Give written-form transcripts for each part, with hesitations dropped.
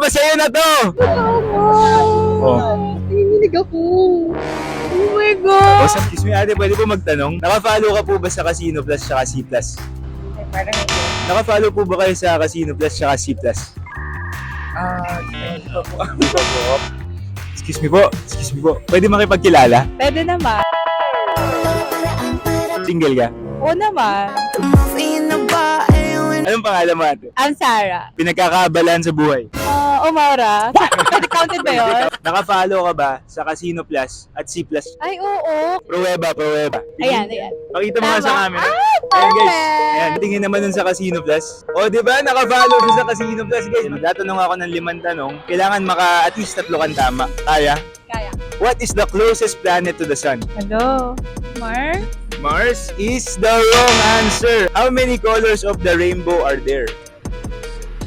pa sa'yo na to! Oh. Nanginginig ako. Oh my God! O, excuse me ate, pwede po magtanong? Naka-follow ka po ba sa Casino Plus tsaka C Plus? Ay, parang ito. Naka-follow po ba kayo sa Casino Plus tsaka C Plus? Hindi pa po. Excuse me po. Pwede makipagkilala? Pwede naman. Single ka? Oo naman. Anong pangalan mo ate? I'm Sarah. Pinagkakaabalahan sa buhay. Maura. Pwede counted ba yun? Naka-follow ka ba sa Casino Plus at C Plus? Ay, oo. Pruweba. Ayan. Pakita mo nga sa camera. Ayan Perfect. guys. Ayan, tingin naman nun sa Casino Plus. O, di ba? Naka-follow siya sa Casino Plus guys. Magtatanong ako ng 5 tanong. Kailangan at least 3 kang tama. Kaya? Kaya. What is the closest planet to the sun? Hello? Mars? Mars is the wrong answer. How many colors of the rainbow are there?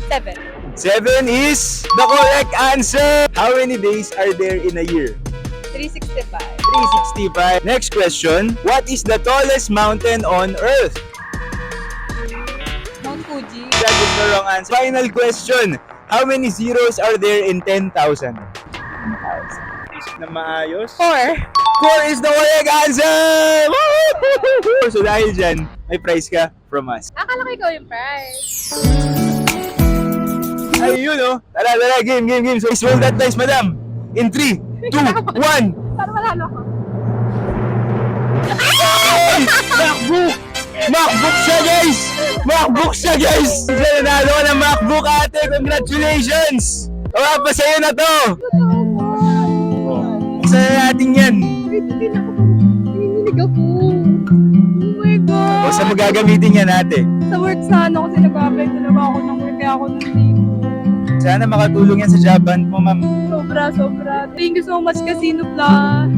7. 7 is the correct answer. How many days are there in a year? 365. 365. Next question. What is the tallest mountain on Earth? Mount Fuji. That is the wrong answer. Final question. How many zeros are there in 10,000? 10,000. Isip na maayos. 4. 4 is the correct answer! Woo! So dahil dyan, may prize ka from us. Akala ko ikaw yung prize. Ayun oh. Tara, game. So roll that dice, madam. In 3, 2, 1. Para malalo ko. Ay! MacBook siya guys! Nanalo ka ng MacBook ate! Congratulations! Tawa pa sa'yo na to! Buksan na natin yan! Nanginginig ako. Oh my God! O saan mo gagamitin yan ate? Sa work sana kasi nag-apply talaga ako ng work kaya ako nandito. Sana makatulong yan sa job hunt mo ma'am. Sobra. Thank you so much, Casino Plus.